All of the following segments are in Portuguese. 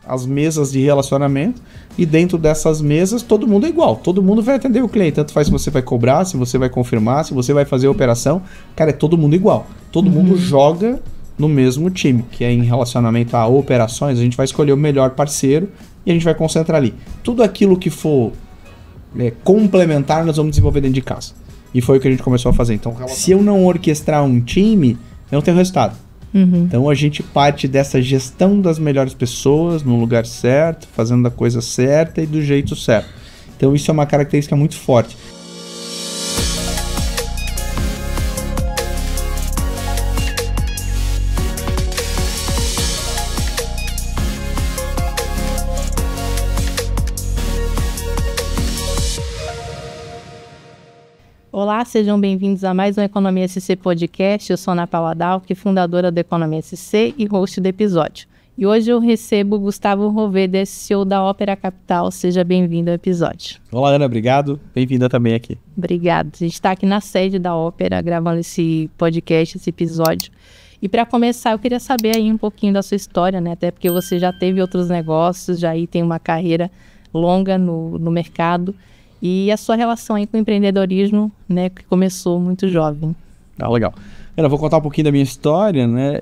as mesas de relacionamento, e dentro dessas mesas todo mundo é igual, todo mundo vai atender o cliente, tanto faz se você vai cobrar, se você vai confirmar, se você vai fazer a operação, cara, é todo mundo igual, todo mundo joga no mesmo time, que é em relacionamento a operações, a gente vai escolher o melhor parceiro e a gente vai concentrar ali. Tudo aquilo que for complementar, nós vamos desenvolver dentro de casa. E foi o que a gente começou a fazer. Então, se eu não orquestrar um time, eu não tenho resultado. Então, a gente parte dessa gestão das melhores pessoas, no lugar certo, fazendo a coisa certa e do jeito certo. Então, isso é uma característica muito forte. Olá, sejam bem-vindos a mais um Economia SC Podcast. Eu sou Ana Paula Dalck, fundadora do Economia SC e host do episódio. E hoje eu recebo o Gustavo Roveda, CEO da Ópera Capital. Seja bem-vindo ao episódio. Olá, Ana, obrigado. Bem-vinda também aqui. Obrigada. A gente está aqui na sede da Ópera gravando esse podcast, esse episódio. E para começar, eu queria saber aí um pouquinho da sua história, né? Até porque você já teve outros negócios, já aí tem uma carreira longa no mercado. E a sua relação aí com o empreendedorismo, né, que começou muito jovem. Ah, legal. Eu vou contar um pouquinho da minha história, né?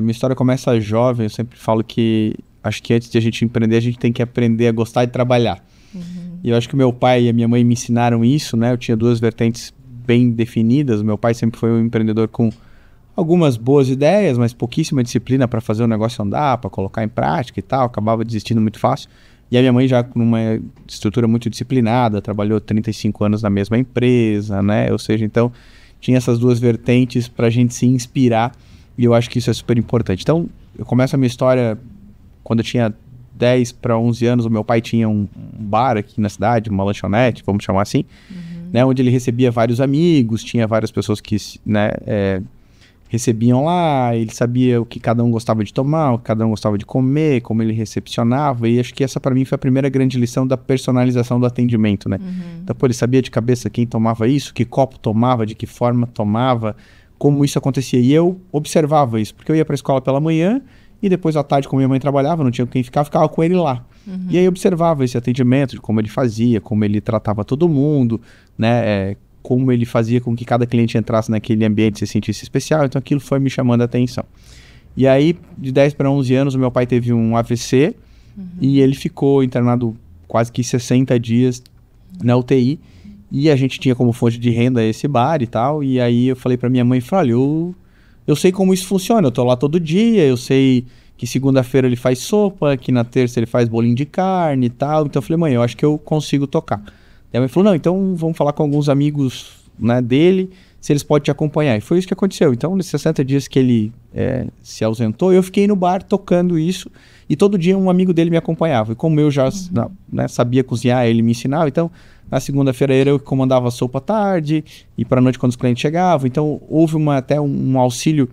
Minha história começa jovem, eu sempre falo que acho que antes de a gente empreender, a gente tem que aprender a gostar de trabalhar. E eu acho que o meu pai e a minha mãe me ensinaram isso, né? Eu tinha duas vertentes bem definidas. Meu pai sempre foi um empreendedor com algumas boas ideias, mas pouquíssima disciplina para fazer o negócio andar, para colocar em prática e tal. Acabava desistindo muito fácil. E a minha mãe já numa estrutura muito disciplinada, trabalhou 35 anos na mesma empresa, né? Ou seja, então tinha essas duas vertentes para a gente se inspirar e eu acho que isso é super importante. Então, eu começo a minha história quando eu tinha 10 para 11 anos, o meu pai tinha um bar aqui na cidade, uma lanchonete, vamos chamar assim, né? Onde ele recebia vários amigos, tinha várias pessoas que, né, recebiam lá, ele sabia o que cada um gostava de tomar, o que cada um gostava de comer, como ele recepcionava, e acho que essa para mim foi a primeira grande lição da personalização do atendimento, né? Então, pô, ele sabia de cabeça quem tomava isso, que copo tomava, de que forma tomava, como isso acontecia, e eu observava isso, porque eu ia para a escola pela manhã, e depois à tarde, como minha mãe trabalhava, não tinha quem ficar, ficava com ele lá. E aí eu observava esse atendimento, de como ele fazia, como ele tratava todo mundo, né, como ele fazia com que cada cliente entrasse naquele ambiente e se sentisse especial, então aquilo foi me chamando a atenção. E aí, de 10 para 11 anos, o meu pai teve um AVC e ele ficou internado quase que 60 dias na UTI e a gente tinha como fonte de renda esse bar e tal, e aí eu falei para minha mãe, falei, olha, eu sei como isso funciona, eu tô lá todo dia, eu sei que segunda-feira ele faz sopa, que na terça ele faz bolinho de carne e tal, então eu falei, mãe, eu acho que eu consigo tocar. E a mãe falou, não, então vamos falar com alguns amigos, né, dele, se eles podem te acompanhar. E foi isso que aconteceu. Então, nesses 60 dias que ele se ausentou, eu fiquei no bar tocando isso e todo dia um amigo dele me acompanhava. E como eu já sabia cozinhar, ele me ensinava. Então, na segunda-feira eu comandava a sopa à tarde e para a noite quando os clientes chegavam. Então, houve até um auxílio,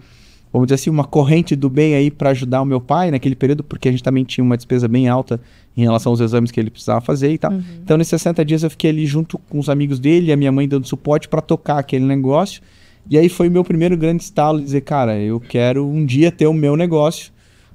vamos dizer assim, uma corrente do bem aí para ajudar o meu pai naquele período, porque a gente também tinha uma despesa bem alta em relação aos exames que ele precisava fazer e tal. Então, nesses 60 dias eu fiquei ali junto com os amigos dele e a minha mãe dando suporte para tocar aquele negócio. E aí foi o meu primeiro grande estalo de dizer, cara, eu quero um dia ter o meu negócio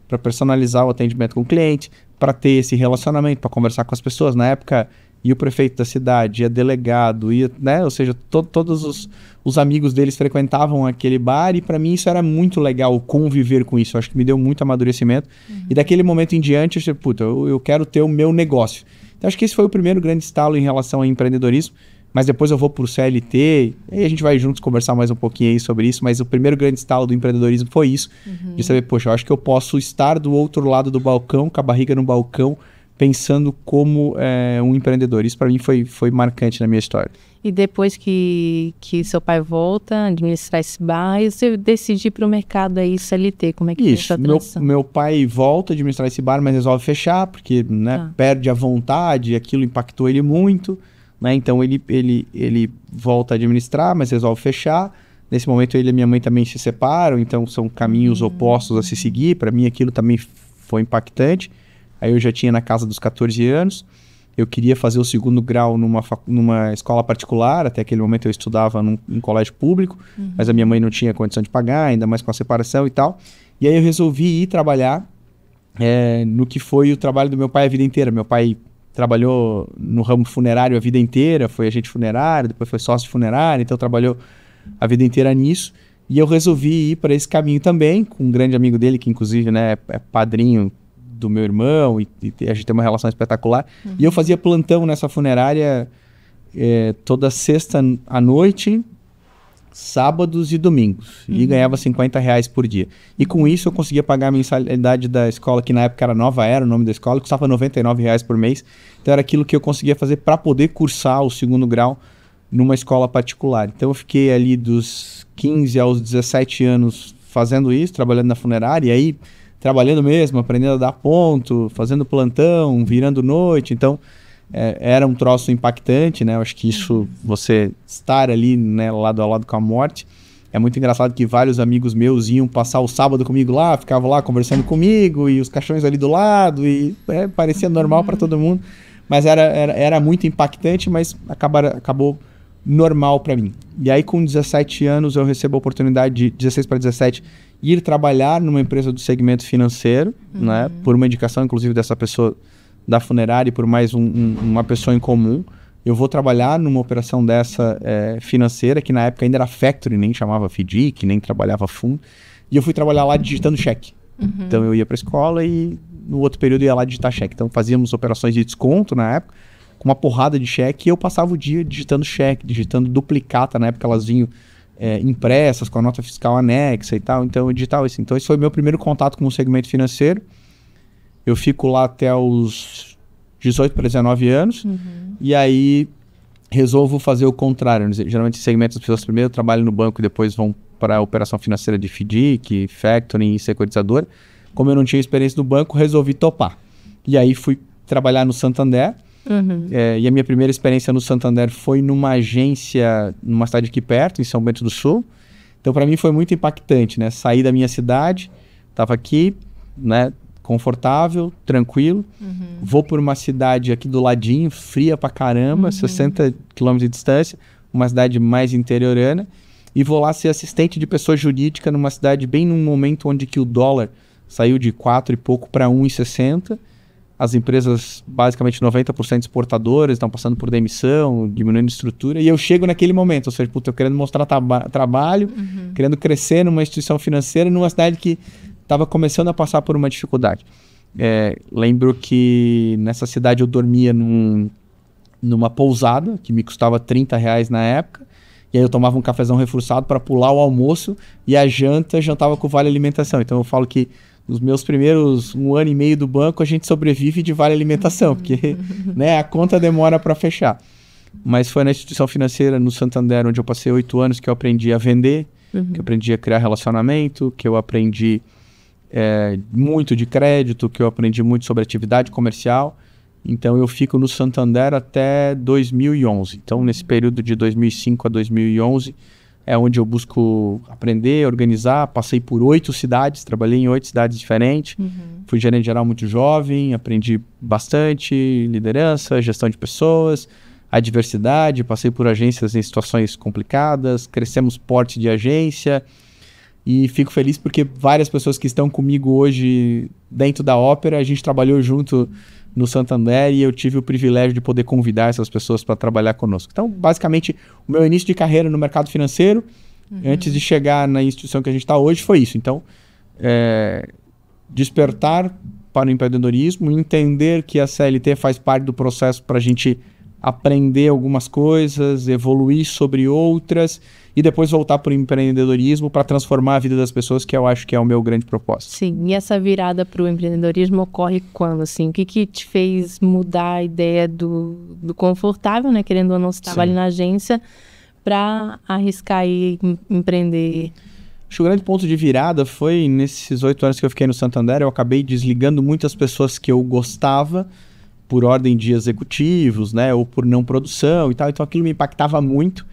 para personalizar o atendimento com o cliente, para ter esse relacionamento, para conversar com as pessoas. Na época, ia o prefeito da cidade, ia delegado, ia, né? Ou seja, todos os amigos deles frequentavam aquele bar e para mim isso era muito legal, conviver com isso. Acho que me deu muito amadurecimento. E daquele momento em diante, eu falei, puta, eu quero ter o meu negócio. Então acho que esse foi o primeiro grande estalo em relação ao empreendedorismo, mas depois eu vou para o CLT e a gente vai juntos conversar mais um pouquinho aí sobre isso, mas o primeiro grande estalo do empreendedorismo foi isso, de saber, poxa, eu acho que eu posso estar do outro lado do balcão, com a barriga no balcão, pensando como um empreendedor. Isso para mim foi marcante na minha história. E depois que seu pai volta a administrar esse bar, e você decide ir para o mercado aí CLT, como é que isso, foi essa transição? Meu pai volta a administrar esse bar, mas resolve fechar, porque né, perde a vontade, aquilo impactou ele muito, né? Então ele volta a administrar, mas resolve fechar. Nesse momento ele e minha mãe também se separam, então são caminhos opostos a se seguir. Para mim aquilo também foi impactante. Aí eu já tinha na casa dos 14 anos, eu queria fazer o segundo grau numa escola particular, até aquele momento eu estudava em colégio público, mas a minha mãe não tinha condição de pagar, ainda mais com a separação e tal. E aí eu resolvi ir trabalhar no que foi o trabalho do meu pai a vida inteira. Meu pai trabalhou no ramo funerário a vida inteira, foi agente funerário, depois foi sócio funerário, então trabalhou a vida inteira nisso. E eu resolvi ir para esse caminho também, com um grande amigo dele, que inclusive, né, é padrinho do meu irmão, e a gente tem uma relação espetacular. E eu fazia plantão nessa funerária toda sexta à noite, sábados e domingos. E ganhava R$50 por dia. E com isso eu conseguia pagar a mensalidade da escola, que na época era Nova Era, o nome da escola, custava R$99 por mês. Então era aquilo que eu conseguia fazer para poder cursar o segundo grau numa escola particular. Então eu fiquei ali dos 15 aos 17 anos fazendo isso, trabalhando na funerária, e aí trabalhando mesmo, aprendendo a dar ponto, fazendo plantão, virando noite. Então era um troço impactante, né? Eu acho que isso, você estar ali, né, lado a lado com a morte, é muito engraçado que vários amigos meus iam passar o sábado comigo lá, ficavam lá conversando comigo, e os caixões ali do lado, e parecia normal para todo mundo, mas era muito impactante, mas acabou normal para mim. E aí com 17 anos eu recebo a oportunidade de 16 para 17 ir trabalhar numa empresa do segmento financeiro, né, por uma indicação inclusive dessa pessoa da funerária e por mais uma pessoa em comum. Eu vou trabalhar numa operação dessa financeira, que na época ainda era factory, nem chamava FDIC, nem trabalhava fundo, e eu fui trabalhar lá digitando cheque. Então eu ia para a escola e no outro período eu ia lá digitar cheque. Então fazíamos operações de desconto na época, com uma porrada de cheque, e eu passava o dia digitando cheque, digitando duplicata, na época elas vinham impressas, com a nota fiscal anexa e tal, então eu digitava isso. Então esse foi o meu primeiro contato com o segmento financeiro. Eu fico lá até os 18 para 19 anos, e aí resolvo fazer o contrário. Geralmente, segmentos as pessoas primeiro trabalham no banco e depois vão para a operação financeira de FDIC, factoring e securitizadora. Como eu não tinha experiência no banco, resolvi topar. E aí fui trabalhar no Santander, e a minha primeira experiência no Santander foi numa agência, numa cidade aqui perto, em São Bento do Sul. Então, para mim foi muito impactante, né? Saí da minha cidade, estava aqui, né, confortável, tranquilo. Vou por uma cidade aqui do ladinho, fria pra caramba, 60 km de distância, uma cidade mais interiorana, e vou lá ser assistente de pessoa jurídica numa cidade bem num momento onde que o dólar saiu de 4 e pouco para 1,60. As empresas, basicamente 90% exportadoras, estão passando por demissão, diminuindo estrutura, e eu chego naquele momento, ou seja, eu querendo mostrar trabalho, querendo crescer numa instituição financeira, numa cidade que estava começando a passar por uma dificuldade. Lembro que nessa cidade eu dormia numa pousada, que me custava R$30 na época, e aí eu tomava um cafezão reforçado para pular o almoço, e a jantava com vale alimentação. Então eu falo que nos meus primeiros 1 ano e meio do banco a gente sobrevive de vale alimentação, porque né, a conta demora para fechar. Mas foi na instituição financeira, no Santander, onde eu passei 8 anos, que eu aprendi a vender, que eu aprendi a criar relacionamento, que eu aprendi muito de crédito, que eu aprendi muito sobre atividade comercial. Então eu fico no Santander até 2011. Então nesse período de 2005 a 2011 é onde eu busco aprender, organizar. Passei por 8 cidades, trabalhei em 8 cidades diferentes. Fui gerente geral muito jovem, aprendi bastante liderança, gestão de pessoas, a diversidade. Passei por agências em situações complicadas, crescemos porte de agência. E fico feliz porque várias pessoas que estão comigo hoje dentro da Ópera, a gente trabalhou junto no Santander e eu tive o privilégio de poder convidar essas pessoas para trabalhar conosco. Então, basicamente, o meu início de carreira no mercado financeiro, antes de chegar na instituição que a gente está hoje, foi isso. Então, despertar para o empreendedorismo, entender que a CLT faz parte do processo para a gente aprender algumas coisas, evoluir sobre outras e depois voltar para o empreendedorismo para transformar a vida das pessoas, que eu acho que é o meu grande propósito. Sim, e essa virada para o empreendedorismo ocorre quando, assim? O que te fez mudar a ideia do confortável, né? Querendo ou não, você trabalha na agência, para arriscar e empreender? Acho que o grande ponto de virada foi nesses 8 anos que eu fiquei no Santander, eu acabei desligando muitas pessoas que eu gostava, por ordem de executivos, né, ou por não produção e tal, então aquilo me impactava muito.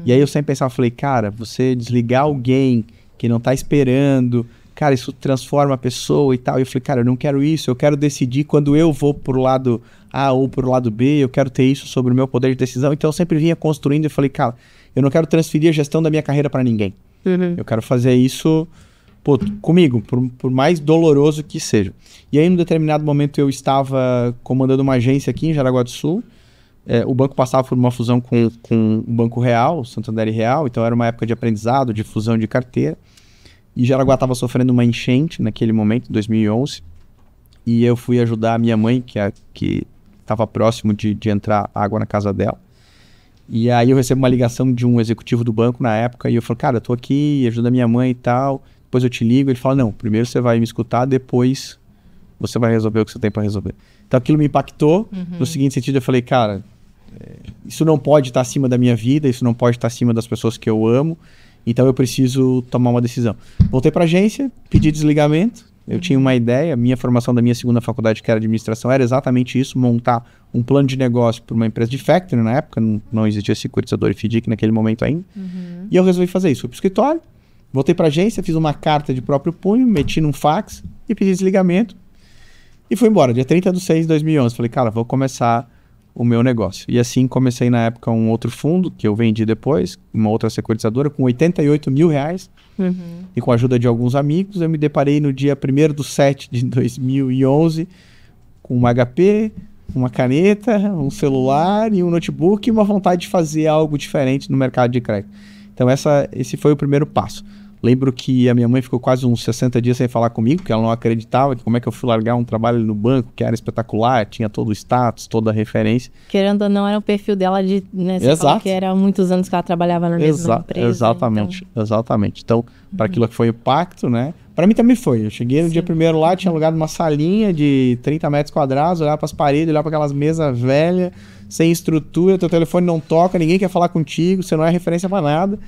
E aí eu sempre pensava, falei, cara, você desligar alguém que não tá esperando, cara, isso transforma a pessoa e tal. E eu falei, cara, eu não quero isso, eu quero decidir quando eu vou pro lado A ou pro lado B, eu quero ter isso sobre o meu poder de decisão. Então eu sempre vinha construindo e falei, cara, eu não quero transferir a gestão da minha carreira para ninguém. Eu quero fazer isso pô, comigo, por mais doloroso que seja. E aí, num determinado momento, eu estava comandando uma agência aqui em Jaraguá do Sul. O banco passava por uma fusão com o Banco Real, Santander e Real, então era uma época de aprendizado, de fusão de carteira. E Jaraguá estava sofrendo uma enchente naquele momento, em 2011. E eu fui ajudar a minha mãe, que estava próximo de entrar água na casa dela. E aí eu recebo uma ligação de um executivo do banco na época, e eu falo, cara, eu tô aqui, ajuda a minha mãe e tal, depois eu te ligo. Ele fala, não, primeiro você vai me escutar, depois você vai resolver o que você tem para resolver. Então aquilo me impactou, no seguinte sentido, eu falei, cara, isso não pode estar acima da minha vida, isso não pode estar acima das pessoas que eu amo, então eu preciso tomar uma decisão. Voltei para a agência, pedi desligamento, eu tinha uma ideia, minha formação da minha segunda faculdade, que era administração, era exatamente isso, montar um plano de negócio para uma empresa de factoring na época, não existia securitizador e FDIC naquele momento ainda, e eu resolvi fazer isso. Fui para o escritório, voltei para a agência, fiz uma carta de próprio punho, meti num fax e pedi desligamento e fui embora, dia 30/6/2011. Falei, cara, vou começar o meu negócio. E assim comecei na época um outro fundo, que eu vendi depois, uma outra securitizadora, com R$88 mil. E com a ajuda de alguns amigos, eu me deparei no dia 1/7/2011 com uma HP, uma caneta, um celular e um notebook e uma vontade de fazer algo diferente no mercado de crédito. Então esse foi o primeiro passo. Lembro que a minha mãe ficou quase uns 60 dias sem falar comigo, porque ela não acreditava que como é que eu fui largar um trabalho no banco, que era espetacular, tinha todo o status, toda a referência. Querendo ou não, era o perfil dela de... Né, você falou que era há muitos anos que ela trabalhava na mesma empresa. Exatamente, então... exatamente. Então, para aquilo que foi o pacto, né? Para mim também foi. Eu cheguei no dia primeiro lá, tinha alugado uma salinha de 30 metros quadrados, olhar para as paredes, olhar para aquelas mesas velhas, sem estrutura, teu telefone não toca, ninguém quer falar contigo, você não é referência para nada.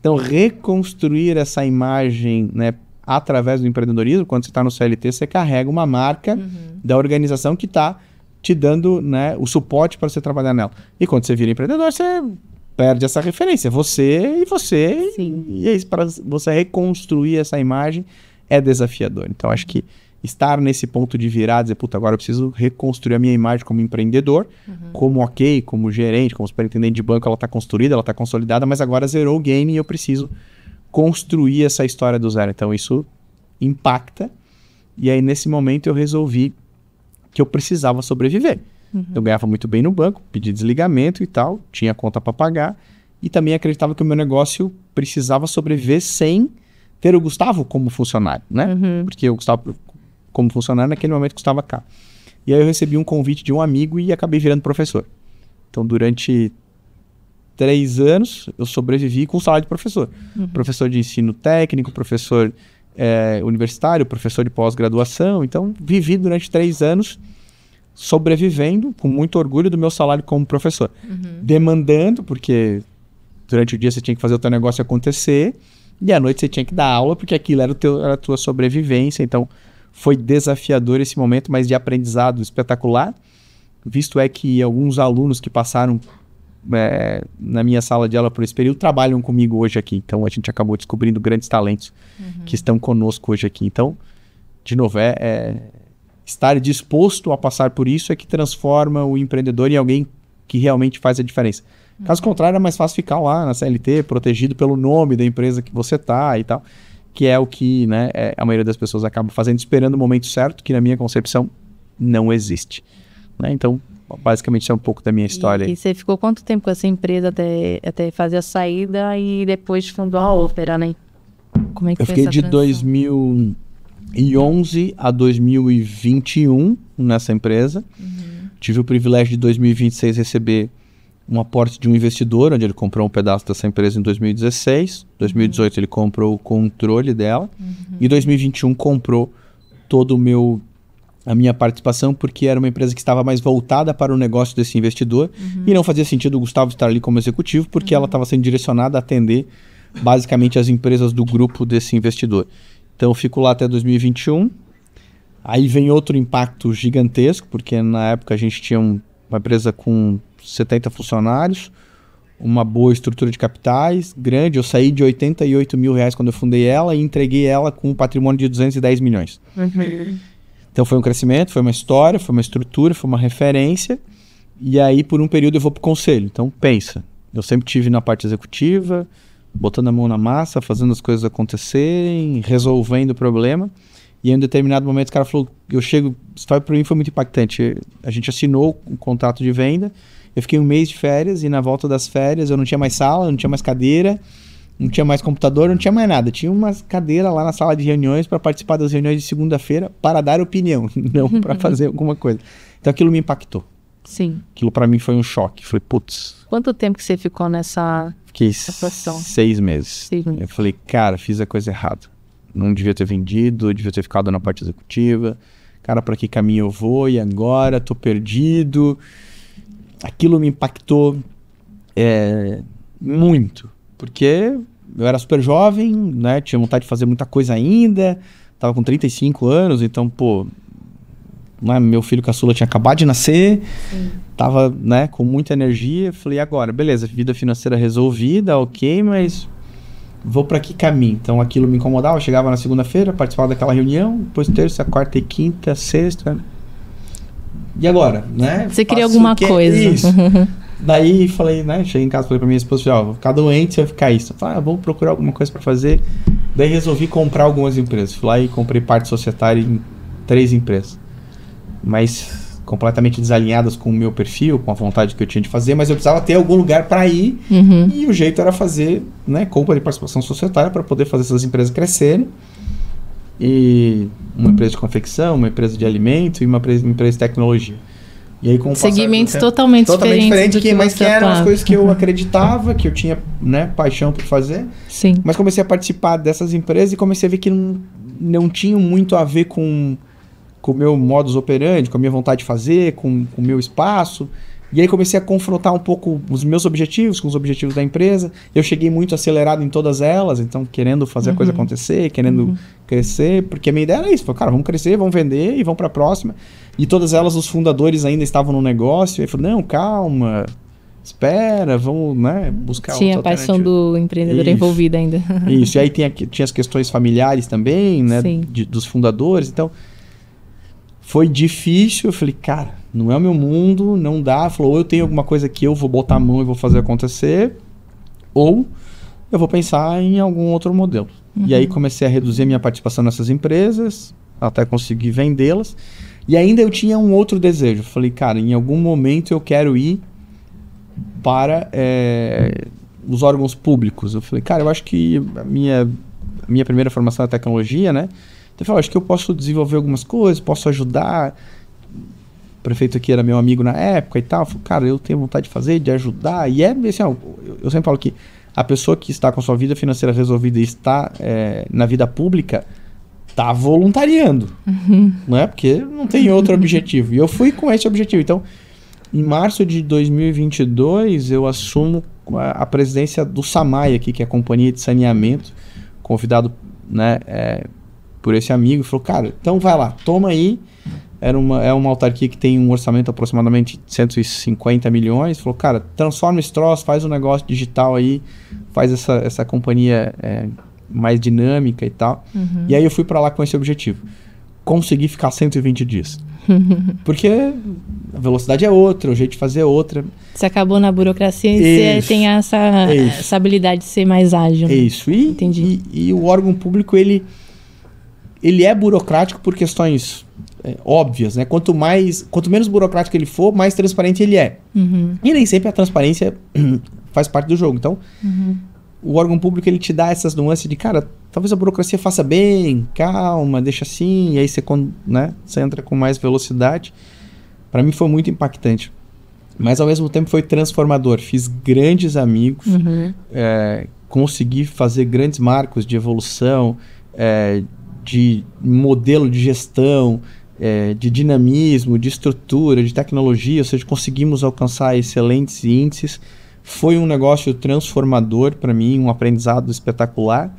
Então, reconstruir essa imagem, né, através do empreendedorismo, quando você está no CLT, você carrega uma marca da organização que está te dando, né, o suporte para você trabalhar nela. E quando você vira empreendedor, você perde essa referência. Você. Sim. E é isso, para você reconstruir essa imagem é desafiador. Então, acho que estar nesse ponto de virar, dizer, puta, agora eu preciso reconstruir a minha imagem como empreendedor, como como gerente, como superintendente de banco, ela está construída, ela está consolidada, mas agora zerou o game e eu preciso construir essa história do zero. Então isso impacta, e aí nesse momento eu resolvi que eu precisava sobreviver. Eu ganhava muito bem no banco, pedi desligamento e tal, tinha conta para pagar, e também acreditava que o meu negócio precisava sobreviver sem ter o Gustavo como funcionário, né? Porque o Gustavo como funcionário naquele momento custava caro. E aí eu recebi um convite de um amigo e acabei virando professor. Então durante 3 anos eu sobrevivi com o salário de professor. Professor de ensino técnico, professor universitário, professor de pós-graduação. Então vivi durante 3 anos sobrevivendo com muito orgulho do meu salário como professor. Demandando, porque durante o dia você tinha que fazer o teu negócio acontecer e à noite você tinha que dar aula, porque aquilo era a tua sobrevivência. Então foi desafiador esse momento, mas de aprendizado espetacular, visto é que alguns alunos que passaram na minha sala de aula por esse período trabalham comigo hoje aqui. Então a gente acabou descobrindo grandes talentos que estão conosco hoje aqui. Então, de novo, estar disposto a passar por isso é que transforma o empreendedor em alguém que realmente faz a diferença. Caso contrário, é mais fácil ficar lá na CLT, protegido pelo nome da empresa que você tá e tal, que é o que, né, a maioria das pessoas acaba fazendo, esperando o momento certo, que na minha concepção não existe. Né? Então, basicamente, isso é um pouco da minha história. E você ficou quanto tempo com essa empresa até fazer a saída e depois fundou a Opera, né? Como é que foi essa transição? Eu fiquei de 2011 a 2021 nessa empresa. Tive o privilégio de 2026 receber um aporte de um investidor, onde ele comprou um pedaço dessa empresa em 2016. 2018 ele comprou o controle dela. E 2021 comprou todo a minha participação, porque era uma empresa que estava mais voltada para o negócio desse investidor. E não fazia sentido o Gustavo estar ali como executivo, porque ela estava sendo direcionada a atender basicamente as empresas do grupo desse investidor. Então eu fico lá até 2021. Aí vem outro impacto gigantesco, porque na época a gente tinha uma empresa com 70 funcionários, uma boa estrutura de capitais, grande. Eu saí de 88 mil reais quando eu fundei ela e entreguei ela com um patrimônio de 210 milhões. Então foi um crescimento, foi uma história, foi uma estrutura, foi uma referência. E aí por um período eu vou para o conselho. Então pensa, eu sempre tive na parte executiva, botando a mão na massa, fazendo as coisas acontecerem, resolvendo o problema. E em um determinado momento o cara falou, isso para mim foi muito impactante. A gente assinou um contrato de venda, eu fiquei um mês de férias e na volta das férias eu não tinha mais sala, não tinha mais cadeira, não tinha mais computador, não tinha mais nada. Tinha uma cadeira lá na sala de reuniões para participar das reuniões de segunda-feira para dar opinião, não para fazer alguma coisa. Então aquilo me impactou. Sim. Aquilo para mim foi um choque. Falei, putz. Quanto tempo que você ficou nessa situação? 6 meses. Eu falei, cara, fiz a coisa errada. Não devia ter vendido, devia ter ficado na parte executiva. Cara, para que caminho eu vou? E agora? Tô perdido. Aquilo me impactou muito. Porque eu era super jovem, né? Tinha vontade de fazer muita coisa ainda. Tava com 35 anos, então, pô... Né, meu filho caçula tinha acabado de nascer. Sim. Tava, né, com muita energia. Falei, agora, beleza, vida financeira resolvida, ok, mas... vou para que caminho? Então aquilo me incomodava, eu chegava na segunda-feira, participava daquela reunião, depois terça, quarta e quinta, sexta. E agora, né? Você queria alguma coisa. Isso. Daí falei, né? Cheguei em casa, falei pra minha esposa, ó, vou ficar doente se eu ficar isso. Eu falei, vou procurar alguma coisa para fazer. Daí resolvi comprar algumas empresas. Fui lá e comprei parte societária em 3 empresas. Mas completamente desalinhadas com o meu perfil, com a vontade que eu tinha de fazer, mas eu precisava ter algum lugar para ir, e o jeito era fazer, né, compra de participação societária para poder fazer essas empresas crescerem. E uma empresa de confecção, uma empresa de alimento e uma empresa de tecnologia. E aí, com segmentos totalmente diferentes, mas que eram as coisas que eu acreditava, que eu tinha, né, paixão por fazer. Sim. Mas comecei a participar dessas empresas e comecei a ver que não tinham muito a ver com o meu modus operandi, com a minha vontade de fazer, com o meu espaço. E aí comecei a confrontar um pouco os meus objetivos com os objetivos da empresa. Eu cheguei muito acelerado em todas elas, então querendo fazer a coisa acontecer, querendo crescer, porque a minha ideia era isso. Falei, cara, vamos crescer, vamos vender e vamos para a próxima. E todas elas, os fundadores ainda estavam no negócio. E eu falei, não, calma, espera, vamos, né, buscar outra alternativa. Tinha a paixão do empreendedor envolvida ainda. Isso, e aí tinha as questões familiares também, né, dos fundadores, então... Foi difícil, eu falei, cara, não é o meu mundo, não dá. Falou, ou eu tenho alguma coisa que eu vou botar a mão e vou fazer acontecer, ou eu vou pensar em algum outro modelo. E aí comecei a reduzir a minha participação nessas empresas, até conseguir vendê-las. E ainda eu tinha um outro desejo. Eu falei, cara, em algum momento eu quero ir para os órgãos públicos. Eu falei, cara, eu acho que a minha primeira formação é tecnologia, né? Então eu falei, acho que eu posso desenvolver algumas coisas, posso ajudar. O prefeito aqui era meu amigo na época e tal. Eu falei, cara, eu tenho vontade de fazer, de ajudar. E assim, eu sempre falo que a pessoa que está com a sua vida financeira resolvida e está na vida pública, está voluntariando. Não é? Porque não tem outro objetivo. E eu fui com esse objetivo. Então, em março de 2022, eu assumo a presidência do SAMAI aqui, que é a Companhia de Saneamento, convidado, né, por esse amigo, e falou, cara, então vai lá, toma aí. É uma autarquia que tem um orçamento aproximadamente de 150 milhões. Falou, cara, transforma esse troço, faz um negócio digital aí, faz essa companhia mais dinâmica e tal. E aí eu fui para lá com esse objetivo. Consegui ficar 120 dias. Porque a velocidade é outra, o jeito de fazer é outra. Você acabou na burocracia e você tem essa habilidade de ser mais ágil. Isso. Entendi. E o órgão público, ele é burocrático por questões óbvias, né? Quanto menos burocrático ele for, mais transparente ele é. E nem sempre a transparência faz parte do jogo. Então, o órgão público, ele te dá essas nuances de, cara, talvez a burocracia faça bem, calma, deixa assim, e aí você entra com mais velocidade. Para mim foi muito impactante. Mas ao mesmo tempo foi transformador. Fiz grandes amigos, consegui fazer grandes marcos de evolução, de modelo de gestão, de dinamismo, de estrutura, de tecnologia, ou seja, conseguimos alcançar excelentes índices. Foi um negócio transformador para mim, um aprendizado espetacular,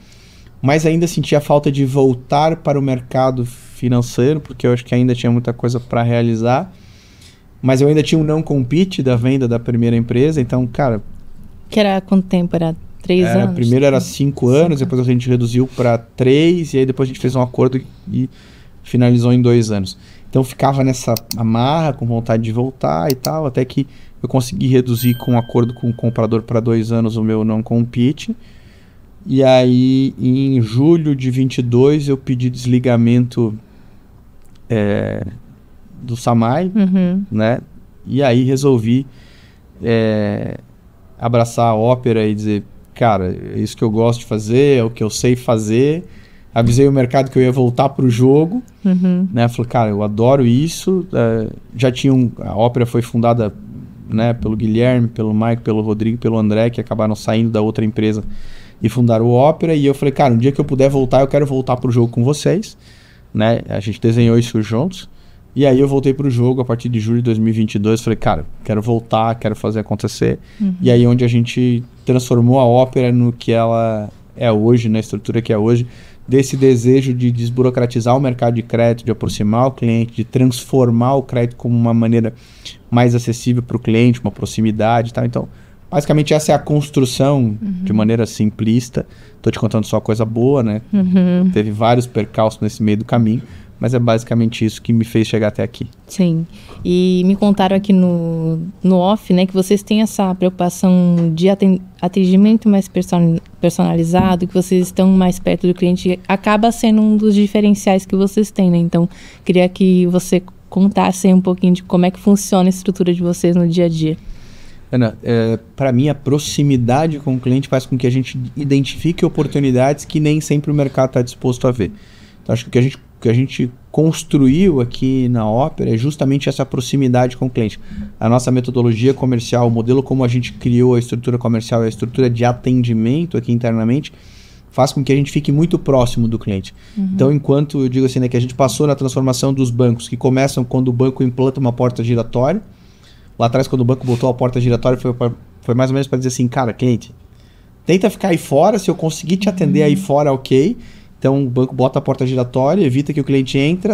mas ainda sentia falta de voltar para o mercado financeiro, porque eu acho que ainda tinha muita coisa para realizar, mas eu ainda tinha um não compete da venda da primeira empresa, então, cara... Que era quanto tempo? Era 3 anos? Primeiro era 5 anos, depois a gente reduziu para 3, e aí depois a gente fez um acordo e finalizou em 2 anos. Então ficava nessa amarra, com vontade de voltar e tal, até que eu consegui reduzir com um acordo com o comprador para 2 anos o meu não compete. E aí, em julho de 22, eu pedi desligamento do Samay, né? E aí resolvi abraçar a ópera e dizer, cara, é isso que eu gosto de fazer, é o que eu sei fazer. Avisei o mercado que eu ia voltar pro jogo, né? Falei, cara, eu adoro isso. Já tinha a ópera foi fundada, né, pelo Guilherme, pelo Mike, pelo Rodrigo, pelo André, que acabaram saindo da outra empresa e fundaram o Ópera. E eu falei, cara, um dia que eu puder voltar, eu quero voltar pro jogo com vocês, né? A gente desenhou isso juntos. E aí eu voltei pro jogo a partir de julho de 2022. Falei, cara, quero voltar, quero fazer acontecer. E aí onde a gente transformou a Ópera no que ela é hoje, na estrutura que é hoje, desse desejo de desburocratizar o mercado de crédito, de aproximar o cliente, de transformar o crédito como uma maneira mais acessível para o cliente, uma proximidade e tal. Então, basicamente essa é a construção de maneira simplista. Estou te contando só coisa boa, né? Teve vários percalços nesse meio do caminho, mas é basicamente isso que me fez chegar até aqui. Sim. E me contaram aqui no off, né, que vocês têm essa preocupação de atendimento mais personalizado, que vocês estão mais perto do cliente, acaba sendo um dos diferenciais que vocês têm, né? Então, queria que você contasse aí um pouquinho de como é que funciona a estrutura de vocês no dia a dia. Ana, para mim, a proximidade com o cliente faz com que a gente identifique oportunidades que nem sempre o mercado está disposto a ver. Então, acho que o que a gente construiu aqui na Ópera é justamente essa proximidade com o cliente. A nossa metodologia comercial, o modelo como a gente criou a estrutura comercial e a estrutura de atendimento aqui internamente, faz com que a gente fique muito próximo do cliente. Então, enquanto eu digo assim, né, que a gente passou na transformação dos bancos, que começam quando o banco implanta uma porta giratória. Lá atrás, quando o banco botou a porta giratória, foi mais ou menos para dizer assim, cara, cliente, tenta ficar aí fora, se eu conseguir te atender aí fora, ok. Então, o banco bota a porta giratória, evita que o cliente entre,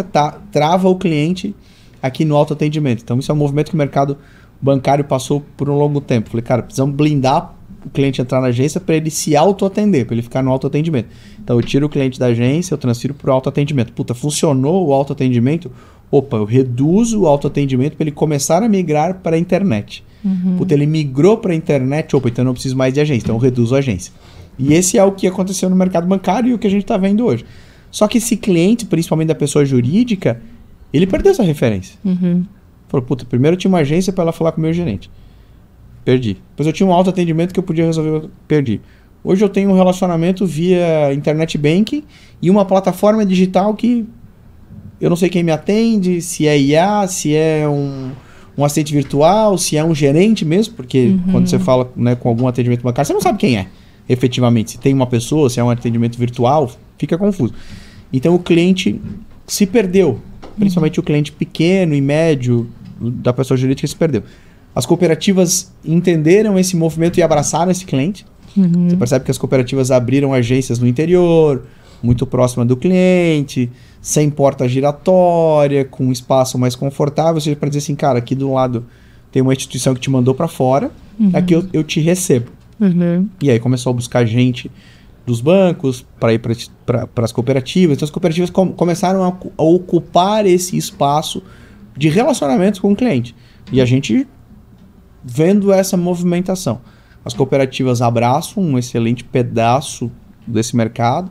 trava o cliente aqui no autoatendimento. Então, isso é um movimento que o mercado bancário passou por um longo tempo. Falei, cara, precisamos blindar o cliente entrar na agência para ele se autoatender, para ele ficar no autoatendimento. Então, eu tiro o cliente da agência, eu transfiro para o autoatendimento. Puta, funcionou o autoatendimento? Opa, eu reduzo o autoatendimento para ele começar a migrar para a internet. Puta, ele migrou para a internet, opa, então eu não preciso mais de agência, então eu reduzo a agência. E esse é o que aconteceu no mercado bancário e o que a gente está vendo hoje. Só que esse cliente, principalmente da pessoa jurídica, ele perdeu essa referência. Falou, puta, primeiro eu tinha uma agência para ela falar com o meu gerente. Perdi. Depois eu tinha um autoatendimento que eu podia resolver, perdi. Hoje eu tenho um relacionamento via internet banking e uma plataforma digital que eu não sei quem me atende, se é IA, se é um assistente virtual, se é um gerente mesmo, porque quando você fala, né, com algum atendimento bancário, você não sabe quem é, efetivamente. Se tem uma pessoa, se é um atendimento virtual, fica confuso. Então o cliente se perdeu, principalmente o cliente pequeno e médio da pessoa jurídica se perdeu. As cooperativas entenderam esse movimento e abraçaram esse cliente. Você percebe que as cooperativas abriram agências no interior, muito próxima do cliente, sem porta giratória, com um espaço mais confortável, ou seja, para dizer assim, cara, aqui do lado tem uma instituição que te mandou para fora, aqui eu te recebo. E aí começou a buscar gente dos bancos para ir para as cooperativas. Então as cooperativas começaram a ocupar esse espaço de relacionamentos com o cliente. E a gente vendo essa movimentação. As cooperativas abraçam um excelente pedaço desse mercado,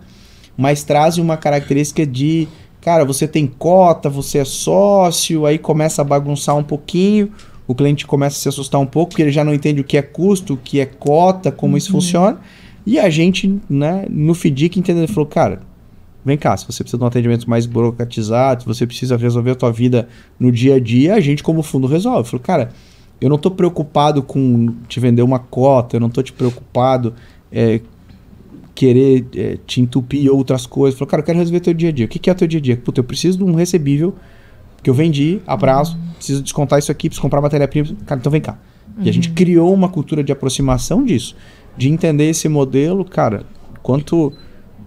mas trazem uma característica de, cara, você tem cota, você é sócio, aí começa a bagunçar um pouquinho, o cliente começa a se assustar um pouco, porque ele já não entende o que é custo, o que é cota, como isso funciona, e a gente, né, no FDIC entendeu, falou, cara, vem cá, se você precisa de um atendimento mais burocratizado, se você precisa resolver a tua vida no dia a dia, a gente como fundo resolve. Falou, cara, eu não estou preocupado com te vender uma cota, eu não estou te preocupado querer te entupir outras coisas. Falou, cara, eu quero resolver teu dia a dia. O que é teu dia a dia? Puta, eu preciso de um recebível que eu vendi a prazo, preciso descontar isso aqui, preciso comprar matéria-prima. Cara, então vem cá. E a gente criou uma cultura de aproximação disso, de entender esse modelo, cara, quanto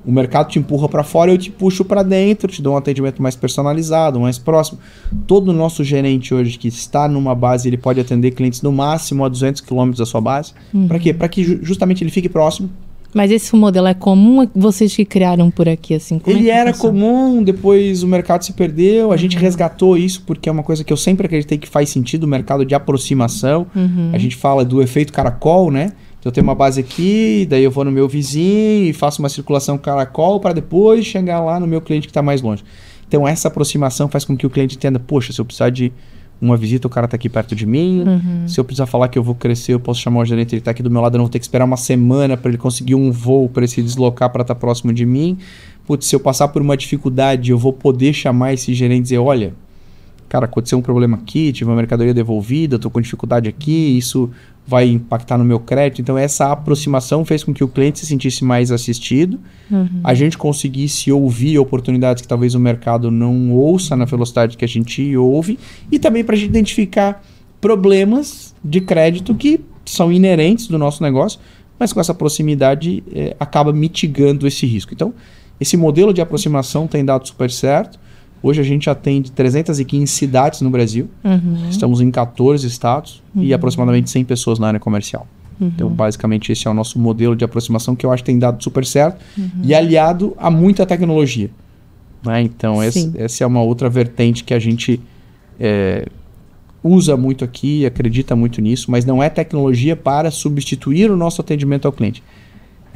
o mercado te empurra para fora, eu te puxo para dentro, te dou um atendimento mais personalizado, mais próximo. Todo nosso gerente hoje que está numa base, ele pode atender clientes no máximo a 200 km da sua base. Para quê? Para que justamente ele fique próximo. Mas esse modelo é comum, vocês que criaram por aqui, assim? Ele era comum, depois o mercado se perdeu, a gente resgatou isso porque é uma coisa que eu sempre acreditei que faz sentido, o mercado de aproximação. A gente fala do efeito caracol, né? Eu tenho uma base aqui, daí eu vou no meu vizinho e faço uma circulação caracol para depois chegar lá no meu cliente que está mais longe. Então essa aproximação faz com que o cliente entenda, poxa, se eu precisar de uma visita, o cara está aqui perto de mim. Se eu precisar falar que eu vou crescer, eu posso chamar o gerente, ele está aqui do meu lado, eu não vou ter que esperar uma semana para ele conseguir um voo, para ele se deslocar para estar próximo de mim. Putz, se eu passar por uma dificuldade, eu vou poder chamar esse gerente e dizer, olha, cara, aconteceu um problema aqui, tive uma mercadoria devolvida, estou com dificuldade aqui, isso vai impactar no meu crédito. Então essa aproximação fez com que o cliente se sentisse mais assistido, a gente conseguisse ouvir oportunidades que talvez o mercado não ouça na velocidade que a gente ouve, e também para a gente identificar problemas de crédito que são inerentes do nosso negócio, mas com essa proximidade acaba mitigando esse risco. Então esse modelo de aproximação tem dado super certo. Hoje a gente atende 315 cidades no Brasil, estamos em 14 estados e aproximadamente 100 pessoas na área comercial. Então, basicamente, esse é o nosso modelo de aproximação que eu acho que tem dado super certo e aliado a muita tecnologia. Né? Então, essa é uma outra vertente que a gente usa muito aqui, acredita muito nisso, mas não é tecnologia para substituir o nosso atendimento ao cliente.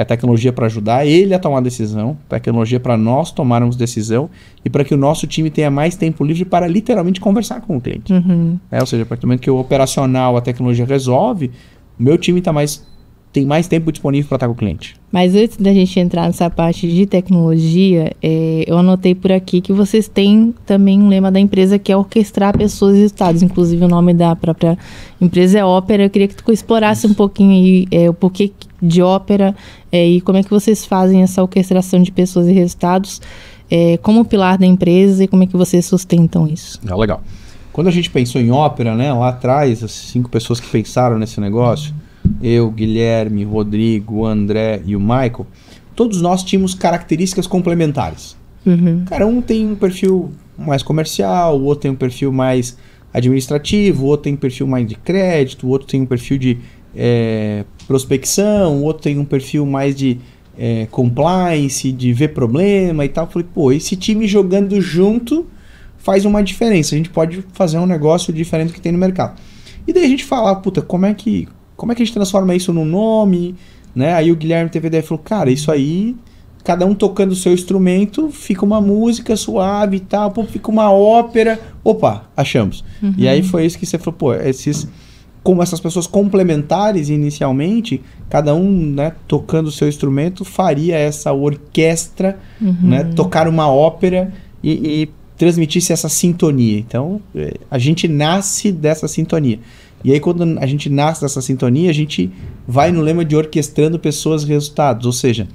É tecnologia para ajudar ele a tomar decisão, tecnologia para nós tomarmos decisão e para que o nosso time tenha mais tempo livre para literalmente conversar com o cliente. Ou seja, a partir do momento que o operacional, a tecnologia resolve, o meu time tem mais tempo disponível para estar com o cliente. Mas antes da gente entrar nessa parte de tecnologia, eu anotei por aqui que vocês têm também um lema da empresa que é orquestrar pessoas e resultados. Inclusive o nome da própria empresa é Ópera. Eu queria que tu explorasse um pouquinho aí o porquê de Ópera e como é que vocês fazem essa orquestração de pessoas e resultados como pilar da empresa e como é que vocês sustentam isso. Legal. Quando a gente pensou em Ópera, né, lá atrás, as 5 pessoas que pensaram nesse negócio, eu, Guilherme, Rodrigo, André e o Michael, todos nós tínhamos características complementares. Cada um tem um perfil mais comercial, o outro tem um perfil mais administrativo, o outro tem um perfil mais de crédito, o outro tem um perfil de prospecção, o outro tem um perfil mais de compliance, de ver problema e tal. Eu falei, pô, esse time jogando junto faz uma diferença, a gente pode fazer um negócio diferente do que tem no mercado. E daí a gente fala, puta, como é que a gente transforma isso num nome, né? Aí o Guilherme teve a ideia e falou, cara, isso aí, cada um tocando o seu instrumento, fica uma música suave e tal, pô, fica uma ópera, opa, achamos. E aí foi isso que você falou, pô, como essas pessoas complementares inicialmente, cada um, né, tocando o seu instrumento, faria essa orquestra, né, tocar uma ópera e transmitisse essa sintonia. Então, a gente nasce dessa sintonia. E aí, quando a gente nasce dessa sintonia, a gente vai no lema de orquestrando pessoas e resultados. Ou seja,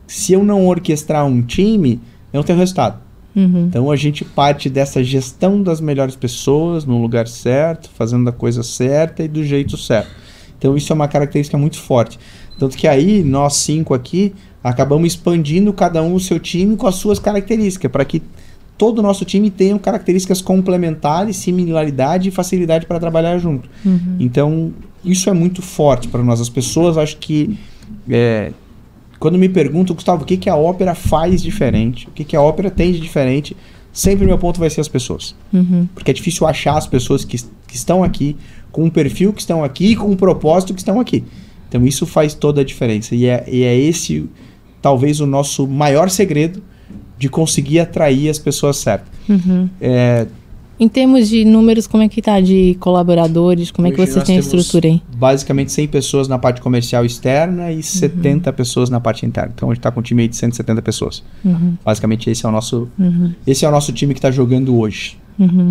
se eu não orquestrar um time, eu não tenho resultado. Então, a gente parte dessa gestão das melhores pessoas no lugar certo, fazendo a coisa certa e do jeito certo. Então, isso é uma característica muito forte. Tanto que aí, nós 5 aqui, acabamos expandindo cada um o seu time com as suas características, para que todo o nosso time tenha características complementares, similaridade e facilidade para trabalhar junto. Então, isso é muito forte para nós. As pessoas, acho que, quando me perguntam, Gustavo, o que a Ópera faz diferente? O que a Ópera tem de diferente? Sempre o meu ponto vai ser as pessoas. Porque é difícil achar as pessoas que estão aqui, com um perfil que estão aqui e com um propósito que estão aqui. Então, isso faz toda a diferença. E é esse, talvez, o nosso maior segredo de conseguir atrair as pessoas certas. Em termos de números, como é que tá de colaboradores? Como é que vocês têm a estrutura aí? Basicamente 100 pessoas na parte comercial externa e 70 pessoas na parte interna. Então a gente está com um time aí de 170 pessoas. Basicamente esse é o nosso time que está jogando hoje.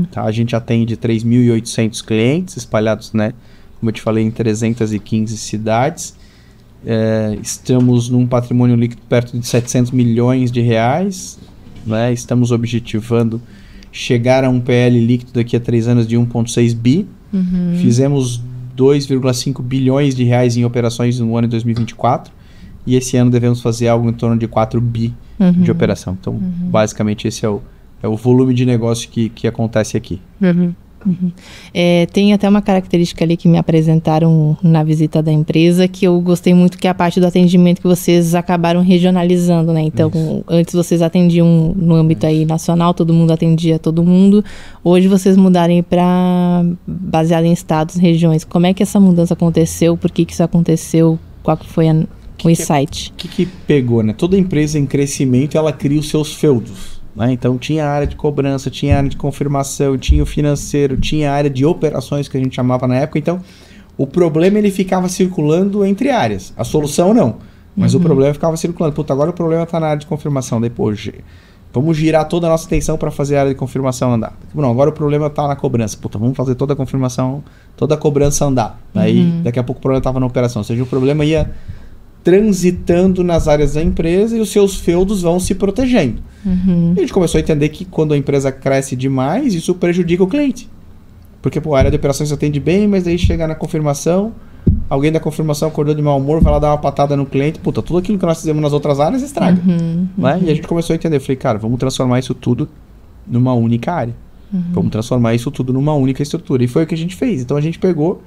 Tá? A gente atende 3.800 clientes espalhados, né, como eu te falei, em 315 cidades. Estamos num patrimônio líquido perto de 700 milhões de reais, né? Estamos objetivando chegar a um PL líquido daqui a 3 anos de 1,6 bi. Fizemos 2,5 bilhões de reais em operações no ano de 2024 e esse ano devemos fazer algo em torno de 4 bi de operação. Então, basicamente, esse é o volume de negócio que acontece aqui. Tem até uma característica ali que me apresentaram na visita da empresa que eu gostei muito, que é a parte do atendimento que vocês acabaram regionalizando, né? Então, antes vocês atendiam no âmbito aí nacional, todo mundo atendia todo mundo. Hoje vocês mudarem para baseado em estados, regiões. Como é que essa mudança aconteceu? Por que isso aconteceu? Qual que foi o insight? O que pegou, né? Toda empresa em crescimento, ela cria os seus feudos, né? Então tinha a área de cobrança, tinha a área de confirmação, tinha o financeiro, tinha a área de operações, que a gente chamava na época. Então o problema ele ficava circulando entre áreas, a solução não, mas o problema ficava circulando. Puta, agora o problema está na área de confirmação. Depois, vamos girar toda a nossa atenção para fazer a área de confirmação andar. Não, agora o problema está na cobrança. Puta, vamos fazer toda a confirmação, toda a cobrança andar. Aí daqui a pouco o problema estava na operação. Ou seja, o problema ia transitando nas áreas da empresa e os seus feudos vão se protegendo. E a gente começou a entender que quando a empresa cresce demais, isso prejudica o cliente. Porque a área de operações atende bem, mas aí chega na confirmação, alguém da confirmação acordou de mau humor, vai lá dar uma patada no cliente, puta, tudo aquilo que nós fizemos nas outras áreas estraga. Né? E a gente começou a entender, falei, cara, vamos transformar isso tudo numa única área. Vamos transformar isso tudo numa única estrutura. E foi o que a gente fez. Então a gente pegou,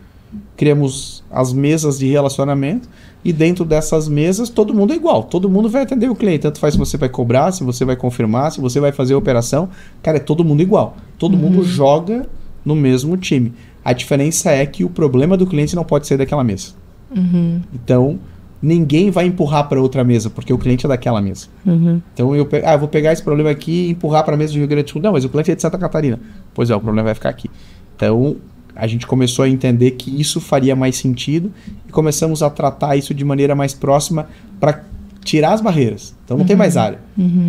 criamos as mesas de relacionamento e dentro dessas mesas todo mundo é igual, todo mundo vai atender o cliente, tanto faz se você vai cobrar, se você vai confirmar, se você vai fazer a operação, cara, é todo mundo igual, todo mundo joga no mesmo time. A diferença é que o problema do cliente não pode ser daquela mesa. Então ninguém vai empurrar para outra mesa, porque o cliente é daquela mesa. Então eu vou pegar esse problema aqui e empurrar para a mesa do Rio Grande do Sul. Não, mas o cliente é de Santa Catarina. Pois é, o problema vai ficar aqui. Então a gente começou a entender que isso faria mais sentido e começamos a tratar isso de maneira mais próxima para tirar as barreiras. Então não tem mais área.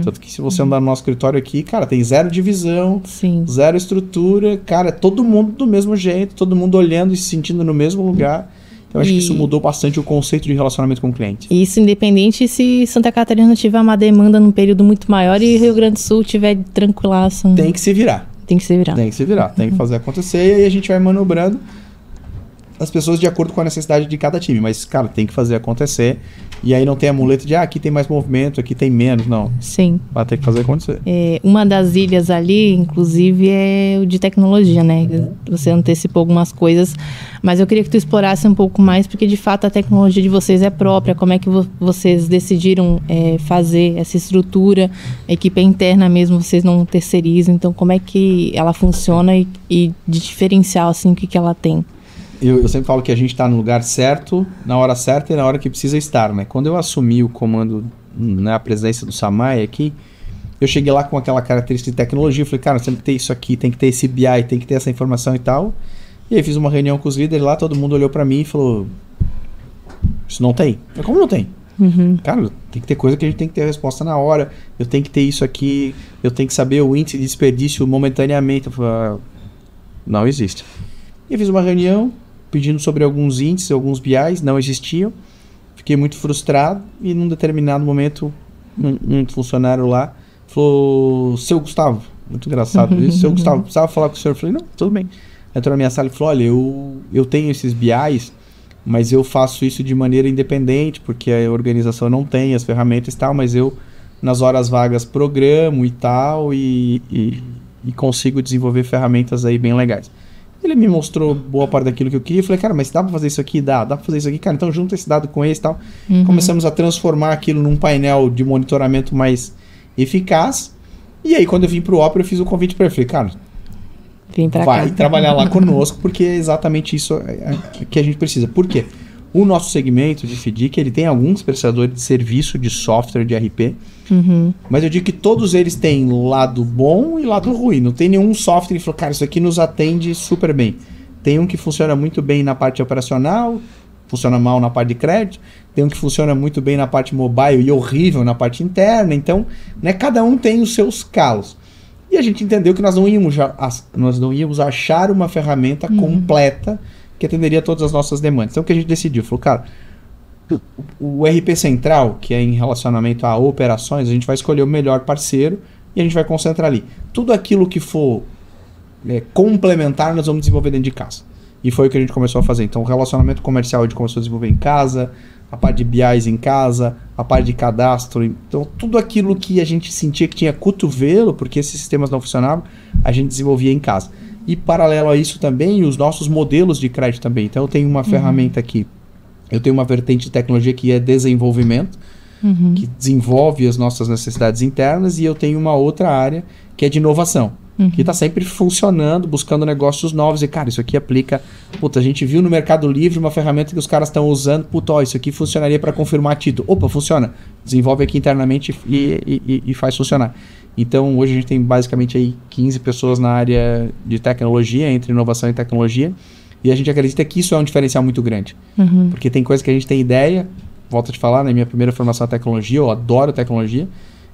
Tanto que se você andar no nosso escritório aqui, cara, tem zero divisão, zero estrutura, cara, todo mundo do mesmo jeito, todo mundo olhando e se sentindo no mesmo lugar. Então acho que isso mudou bastante o conceito de relacionamento com o cliente. Isso independente se Santa Catarina tiver uma demanda num período muito maior e Rio Grande do Sul tiver tranquilaço. Tem que se virar. Tem que se virar. Tem que se virar, tem que fazer acontecer e aí a gente vai manobrando as pessoas de acordo com a necessidade de cada time. Mas, cara, tem que fazer acontecer. E aí não tem a muleta de, aqui tem mais movimento, aqui tem menos. Não. Sim. Vai ter que fazer acontecer. Uma das ilhas ali, inclusive, é o de tecnologia, né? Você antecipou algumas coisas, mas eu queria que tu explorasse um pouco mais, porque, de fato, a tecnologia de vocês é própria. Como é que vocês decidiram fazer essa estrutura? A equipe é interna mesmo, vocês não terceirizam. Então, como é que ela funciona e de diferencial, assim, o que ela tem? Eu sempre falo que a gente está no lugar certo, na hora certa e na hora que precisa estar, né? Quando eu assumi o comando, né, a presidência do Samay aqui, eu cheguei lá com aquela característica de tecnologia, eu falei, cara, tem que ter isso aqui, tem que ter esse BI, tem que ter essa informação e tal. E aí fiz uma reunião com os líderes lá, todo mundo olhou para mim e falou, isso não tem. Eu falei, como não tem? Cara, tem que ter coisa que a gente tem que ter a resposta na hora, eu tenho que ter isso aqui, eu tenho que saber o índice de desperdício momentaneamente. Eu falei, não existe. E eu fiz uma reunião pedindo sobre alguns índices, alguns BIs, não existiam. Fiquei muito frustrado e num determinado momento um funcionário lá falou, seu Gustavo, muito engraçado isso, seu Gustavo, precisava falar com o senhor. Eu falei, não, tudo bem. Entrou na minha sala e falou, olha, eu tenho esses BIs, mas eu faço isso de maneira independente, porque a organização não tem as ferramentas e tal, mas eu nas horas vagas programo e tal e consigo desenvolver ferramentas aí bem legais. Ele me mostrou boa parte daquilo que eu queria. Eu falei, cara, mas dá pra fazer isso aqui? Dá pra fazer isso aqui? Cara, então junta esse dado com esse e tal. Começamos a transformar aquilo num painel de monitoramento mais eficaz. E aí, quando eu vim pro Opera, eu fiz o convite para ele. Falei, cara, vai trabalhar lá conosco, porque é exatamente isso que a gente precisa. Por quê? O nosso segmento de FDIC, ele tem alguns prestadores de serviço de software de RP, mas eu digo que todos eles têm lado bom e lado ruim. Não tem nenhum software que falou, cara, isso aqui nos atende super bem. Tem um que funciona muito bem na parte operacional, funciona mal na parte de crédito, tem um que funciona muito bem na parte mobile e horrível na parte interna. Então, né, cada um tem os seus calos. E a gente entendeu que nós não íamos achar uma ferramenta completa que atenderia todas as nossas demandas. Então o que a gente decidiu? Falou, cara, o RP central, que é em relacionamento a operações, a gente vai escolher o melhor parceiro e a gente vai concentrar ali. Tudo aquilo que for complementar, nós vamos desenvolver dentro de casa. E foi o que a gente começou a fazer. Então o relacionamento comercial a gente começou a desenvolver em casa, a parte de BIs em casa, a parte de cadastro. Então tudo aquilo que a gente sentia que tinha cotovelo, porque esses sistemas não funcionavam, a gente desenvolvia em casa. E paralelo a isso também, os nossos modelos de crédito também. Então eu tenho uma ferramenta aqui, eu tenho uma vertente de tecnologia que é desenvolvimento, que desenvolve as nossas necessidades internas, e eu tenho uma outra área que é de inovação. que está sempre funcionando, buscando negócios novos. E, cara, isso aqui aplica... Puta, a gente viu no Mercado Livre uma ferramenta que os caras estão usando. Puta, ó, isso aqui funcionaria para confirmar título. Opa, funciona. Desenvolve aqui internamente e faz funcionar. Então, hoje a gente tem basicamente aí 15 pessoas na área de tecnologia, entre inovação e tecnologia. E a gente acredita que isso é um diferencial muito grande. Porque tem coisa que a gente tem ideia, volto a te falar, na minha primeira formação é tecnologia, eu adoro tecnologia.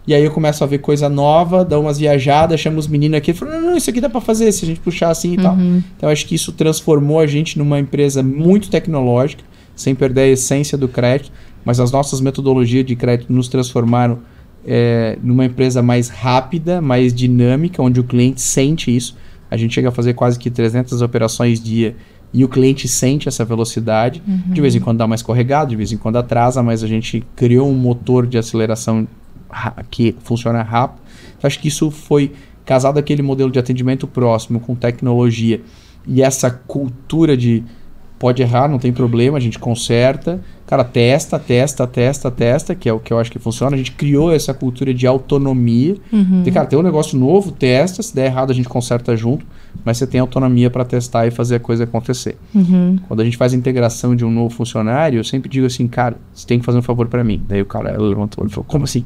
E aí eu começo a ver coisa nova, dou umas viajadas, chamo os meninos aqui e falo, não, isso aqui dá pra fazer, se a gente puxar assim e tal. Então acho que isso transformou a gente numa empresa muito tecnológica, sem perder a essência do crédito, mas as nossas metodologias de crédito nos transformaram numa empresa mais rápida, mais dinâmica, onde o cliente sente isso. A gente chega a fazer quase que 300 operações dia e o cliente sente essa velocidade. De vez em quando dá uma escorregada, de vez em quando atrasa, mas a gente criou um motor de aceleração que funciona rápido. Então, acho que isso foi casado aquele modelo de atendimento próximo com tecnologia e essa cultura de pode errar, não tem problema, a gente conserta, cara, testa, que é o que eu acho que funciona. A gente criou essa cultura de autonomia. De, cara, tem um negócio novo, testa, se der errado a gente conserta junto, mas você tem autonomia para testar e fazer a coisa acontecer. Quando a gente faz a integração de um novo funcionário, eu sempre digo assim, cara, você tem que fazer um favor para mim. Daí o cara levantou e falou, como assim?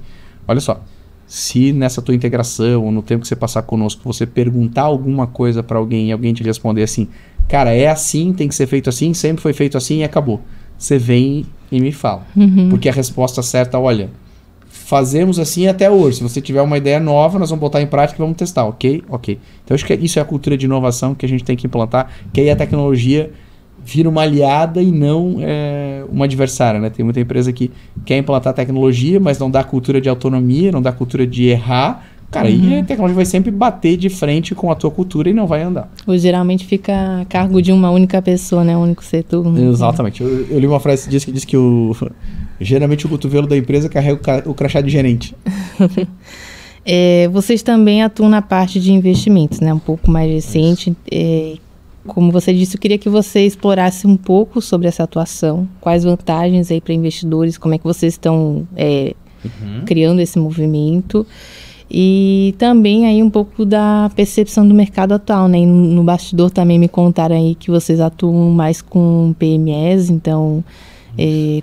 Olha só, se nessa tua integração ou no tempo que você passar conosco, você perguntar alguma coisa para alguém e alguém te responder assim, cara, é assim, tem que ser feito assim, sempre foi feito assim e acabou. Você vem e me fala. Porque a resposta certa, olha, fazemos assim até hoje. Se você tiver uma ideia nova, nós vamos botar em prática e vamos testar, ok? Ok. Então, acho que isso é a cultura de inovação que a gente tem que implantar, que aí a tecnologia vira uma aliada e não uma adversária, né? Tem muita empresa que quer implantar tecnologia, mas não dá cultura de autonomia, não dá cultura de errar. Cara, e a tecnologia vai sempre bater de frente com a tua cultura e não vai andar. Ou geralmente fica a cargo de uma única pessoa, né? Um único setor. Exatamente. Eu li uma frase que diz que geralmente o cotovelo da empresa carrega o crachá de gerente. Vocês também atuam na parte de investimentos, né? Um pouco mais recente. Como você disse, eu queria que você explorasse um pouco sobre essa atuação. Quais vantagens aí para investidores? Como é que vocês estão criando esse movimento? E também aí um pouco da percepção do mercado atual, né? E no bastidor também me contaram aí que vocês atuam mais com PMEs, então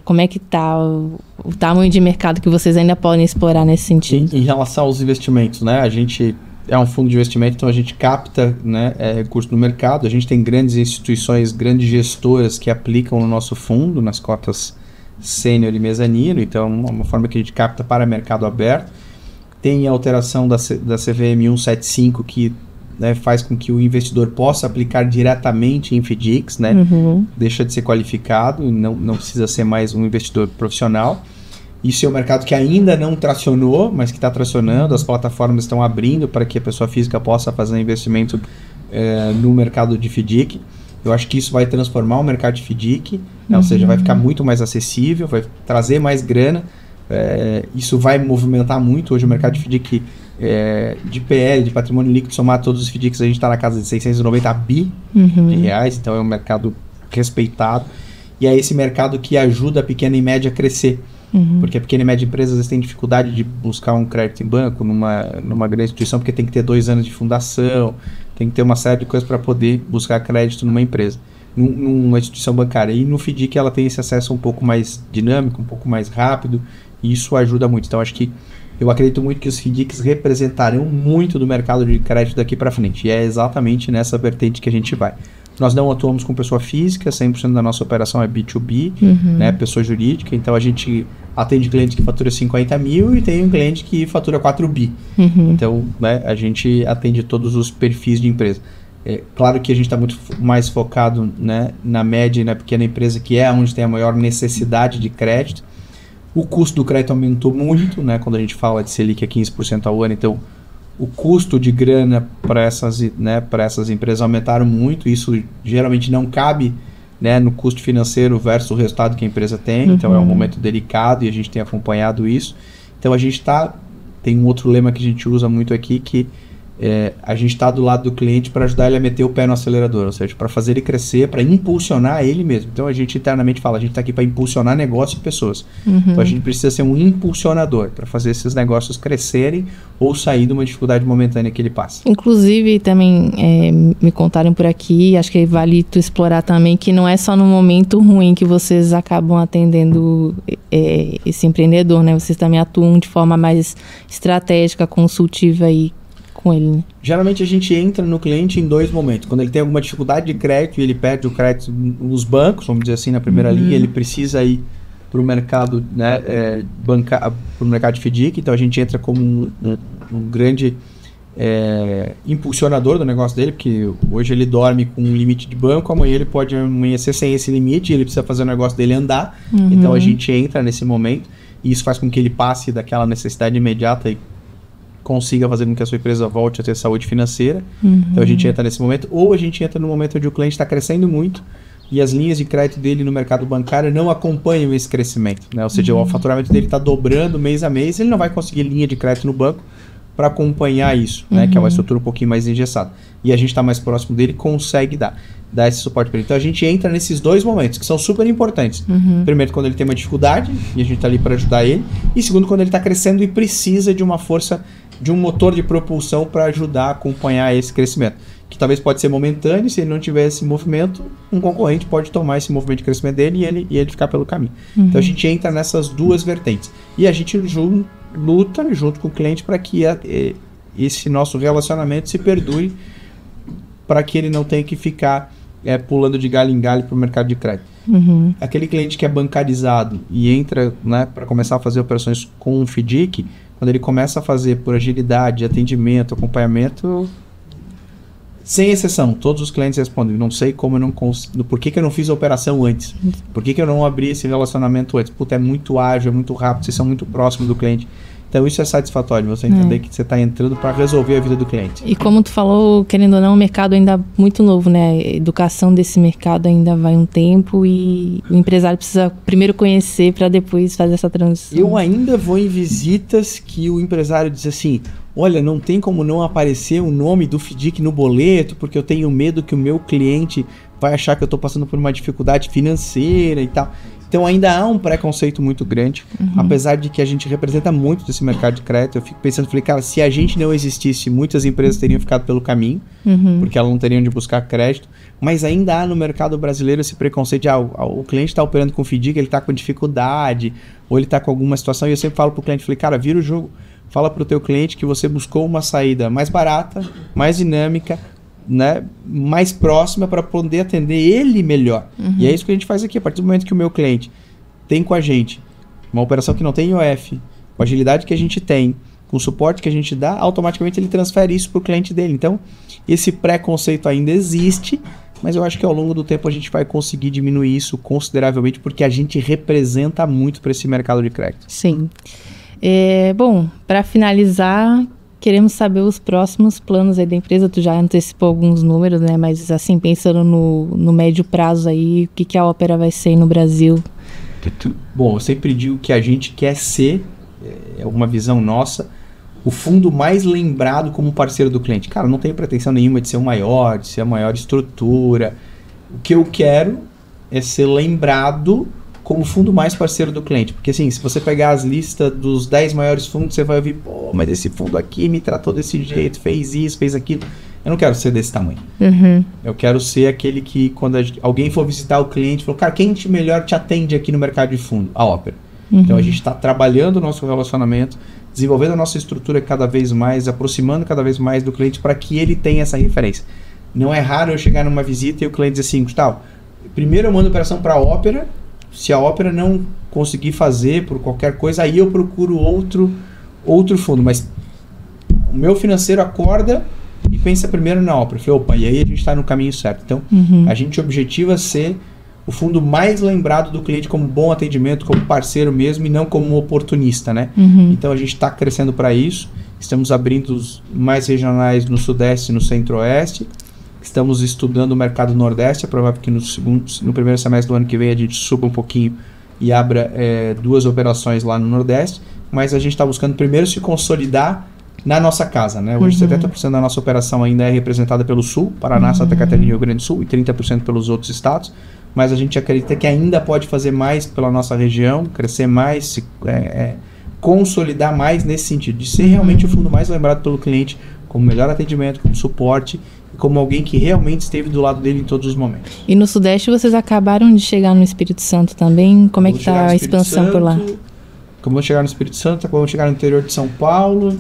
como é que está o tamanho de mercado que vocês ainda podem explorar nesse sentido? Em relação aos investimentos, né? A gente é um fundo de investimento, então a gente capta, né, recurso no mercado. A gente tem grandes instituições, grandes gestoras que aplicam no nosso fundo, nas cotas sênior e mezanino, então é uma forma que a gente capta para mercado aberto. Tem a alteração da CVM 175 que, né, faz com que o investidor possa aplicar diretamente em FDICs, né? Deixa de ser qualificado, não precisa ser mais um investidor profissional. Isso é um mercado que ainda não tracionou, mas que está tracionando. As plataformas estão abrindo para que a pessoa física possa fazer investimento no mercado de FDIC. Eu acho que isso vai transformar o mercado de FDIC, né? Ou seja, vai ficar muito mais acessível, vai trazer mais grana. Isso vai movimentar muito. Hoje o mercado de FDIC de PL, de patrimônio líquido, somar todos os FDICs, a gente está na casa de 690 bi de reais, então é um mercado respeitado. E é esse mercado que ajuda a pequena e média a crescer. Porque a pequena e média empresa às vezes tem dificuldade de buscar um crédito em banco, numa grande instituição, porque tem que ter 2 anos de fundação, tem que ter uma série de coisas para poder buscar crédito numa empresa, numa instituição bancária. E no FDIC ela tem esse acesso um pouco mais dinâmico, um pouco mais rápido, e isso ajuda muito. Então acho que eu acredito muito que os FDICs representarão muito do mercado de crédito daqui para frente, e é exatamente nessa vertente que a gente vai. Nós não atuamos com pessoa física, 100% da nossa operação é B2B, né, pessoa jurídica, então a gente atende cliente que fatura 50 mil e tem um cliente que fatura 4 bi. Então, né, a gente atende todos os perfis de empresa. Claro que a gente está muito mais focado, né, na média e na pequena empresa, que é onde tem a maior necessidade de crédito. O custo do crédito aumentou muito, né, quando a gente fala de Selic a 15% ao ano, então o custo de grana para essas empresas aumentaram muito. Isso geralmente não cabe, né, no custo financeiro versus o resultado que a empresa tem. Então é um momento delicado e a gente tem acompanhado isso. Então a gente tem um outro lema que a gente usa muito aqui, que a gente está do lado do cliente para ajudar ele a meter o pé no acelerador, ou seja, para fazer ele crescer, para impulsionar ele mesmo. Então a gente internamente fala, a gente está aqui para impulsionar negócio e pessoas. Então a gente precisa ser um impulsionador para fazer esses negócios crescerem ou sair de uma dificuldade momentânea que ele passa. Inclusive também me contaram por aqui, acho que vale tu explorar também, que não é só no momento ruim que vocês acabam atendendo esse empreendedor, né? Vocês também atuam de forma mais estratégica, consultiva aí com ele, né? Geralmente a gente entra no cliente em 2 momentos. Quando ele tem alguma dificuldade de crédito e ele perde o crédito nos bancos, vamos dizer assim, na primeira linha, ele precisa ir para o mercado, né, para o mercado de FDIC. Então a gente entra como um grande impulsionador do negócio dele, porque hoje ele dorme com um limite de banco, amanhã ele pode amanhecer sem esse limite e ele precisa fazer o negócio dele andar. Então a gente entra nesse momento e isso faz com que ele passe daquela necessidade imediata e consiga fazer com que a sua empresa volte a ter saúde financeira. Então a gente entra nesse momento, ou a gente entra no momento onde o cliente está crescendo muito e as linhas de crédito dele no mercado bancário não acompanham esse crescimento, né? Ou seja, o faturamento dele está dobrando mês a mês, ele não vai conseguir linha de crédito no banco para acompanhar isso, né? Que é uma estrutura um pouquinho mais engessada. E a gente está mais próximo dele, consegue dar esse suporte para ele. Então a gente entra nesses 2 momentos, que são super importantes. Primeiro, quando ele tem uma dificuldade, e a gente está ali para ajudar ele. E segundo, quando ele está crescendo e precisa de uma força, de um motor de propulsão para ajudar a acompanhar esse crescimento. Que talvez pode ser momentâneo, se ele não tiver esse movimento, um concorrente pode tomar esse movimento de crescimento dele e ele ficar pelo caminho. Então a gente entra nessas 2 vertentes. E a gente luta junto com o cliente para que esse nosso relacionamento se perdure, para que ele não tenha que ficar pulando de galho em galho para o mercado de crédito. Aquele cliente que é bancarizado e entra, né, para começar a fazer operações com um FDIC, quando ele começa a fazer por agilidade, atendimento, acompanhamento, sem exceção, todos os clientes respondem, não sei como eu não consigo, por que eu não fiz a operação antes? Por que eu não abri esse relacionamento antes? Puta, é muito ágil, é muito rápido, vocês são muito próximos do cliente. Então isso é satisfatório, você entender que você está entrando para resolver a vida do cliente. E como tu falou, querendo ou não, o mercado ainda muito novo, né? A educação desse mercado ainda vai um tempo e o empresário precisa primeiro conhecer para depois fazer essa transição. Eu ainda vou em visitas que o empresário diz assim, olha, não tem como não aparecer o nome do FDIC no boleto, porque eu tenho medo que o meu cliente vai achar que eu estou passando por uma dificuldade financeira e tal. Então ainda há um preconceito muito grande, apesar de que a gente representa muito desse mercado de crédito. Eu fico pensando, falei, cara, se a gente não existisse, muitas empresas teriam ficado pelo caminho, porque elas não teriam de buscar crédito, mas ainda há no mercado brasileiro esse preconceito de o cliente está operando com FDIC, ele está com dificuldade, ou ele está com alguma situação, e eu sempre falo para o cliente, falei, cara, vira o jogo, fala para o teu cliente que você buscou uma saída mais barata, mais dinâmica, né, mais próxima para poder atender ele melhor. E é isso que a gente faz aqui. A partir do momento que o meu cliente tem com a gente uma operação que não tem IOF, com a agilidade que a gente tem, com o suporte que a gente dá, automaticamente ele transfere isso para o cliente dele. Então, esse preconceito ainda existe, mas eu acho que ao longo do tempo a gente vai conseguir diminuir isso consideravelmente, porque a gente representa muito para esse mercado de crédito. Sim. Bom, para finalizar, queremos saber os próximos planos aí da empresa. Tu já antecipou alguns números, né? Mas assim, pensando no médio prazo aí, o que a Opera vai ser no Brasil? Bom, eu sempre digo que a gente quer ser, é uma visão nossa, o fundo mais lembrado como parceiro do cliente. Cara, não tenho pretensão nenhuma de ser o maior, de ser a maior estrutura. O que eu quero é ser lembrado como fundo mais parceiro do cliente. Porque assim, se você pegar as listas dos 10 maiores fundos, você vai ouvir, pô, mas esse fundo aqui me tratou desse jeito, fez isso, fez aquilo. Eu não quero ser desse tamanho. Eu quero ser aquele que, quando alguém for visitar o cliente, falou, cara, quem melhor te atende aqui no mercado de fundo? A Opera. Então a gente está trabalhando o nosso relacionamento, desenvolvendo a nossa estrutura cada vez mais, aproximando cada vez mais do cliente para que ele tenha essa referência. Não é raro eu chegar numa visita e o cliente diz assim, Gustavo, primeiro eu mando a operação para a Opera. Se a Opera não conseguir fazer por qualquer coisa, aí eu procuro outro fundo. Mas o meu financeiro acorda e pensa primeiro na Opera. Eu falei, opa, e aí a gente está no caminho certo. Então, a gente objetiva ser o fundo mais lembrado do cliente como bom atendimento, como parceiro mesmo, e não como oportunista, né? Então, a gente está crescendo para isso. Estamos abrindo os mais regionais no Sudeste e no Centro-Oeste. Estamos estudando o mercado Nordeste, é provável que no primeiro semestre do ano que vem a gente suba um pouquinho e abra 2 operações lá no Nordeste, mas a gente está buscando primeiro se consolidar na nossa casa, né? Hoje 70% da nossa operação ainda é representada pelo Sul, Paraná, Santa Catarina e Rio Grande do Sul, e 30% pelos outros estados, mas a gente acredita que ainda pode fazer mais pela nossa região, crescer mais, se consolidar mais nesse sentido, de ser realmente o fundo mais lembrado pelo cliente, como melhor atendimento, como suporte, como alguém que realmente esteve do lado dele em todos os momentos. E no Sudeste vocês acabaram de chegar no Espírito Santo também, como é que está a expansão por lá? Acabamos de chegar no Espírito Santo, acabamos de chegar no interior de São Paulo,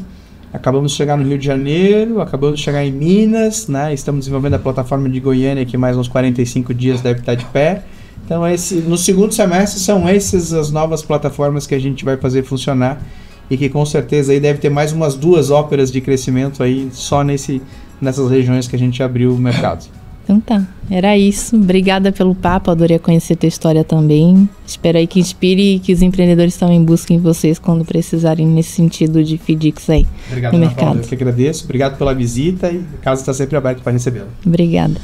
acabamos de chegar no Rio de Janeiro, acabamos de chegar em Minas, né? Estamos desenvolvendo a plataforma de Goiânia, que mais uns 45 dias deve estar de pé. Então, no segundo semestre, são essas as novas plataformas que a gente vai fazer funcionar e que com certeza aí deve ter mais umas 2 óperas de crescimento aí só nessas regiões que a gente abriu o mercado. Então tá, era isso. Obrigada pelo papo, adorei conhecer tua história também. Espero aí que inspire e que os empreendedores também busquem vocês quando precisarem nesse sentido de FDICs aí. Obrigado, no Ana mercado. Paula, eu que agradeço. Obrigado pela visita e a casa está sempre aberta para recebê-la. Obrigada.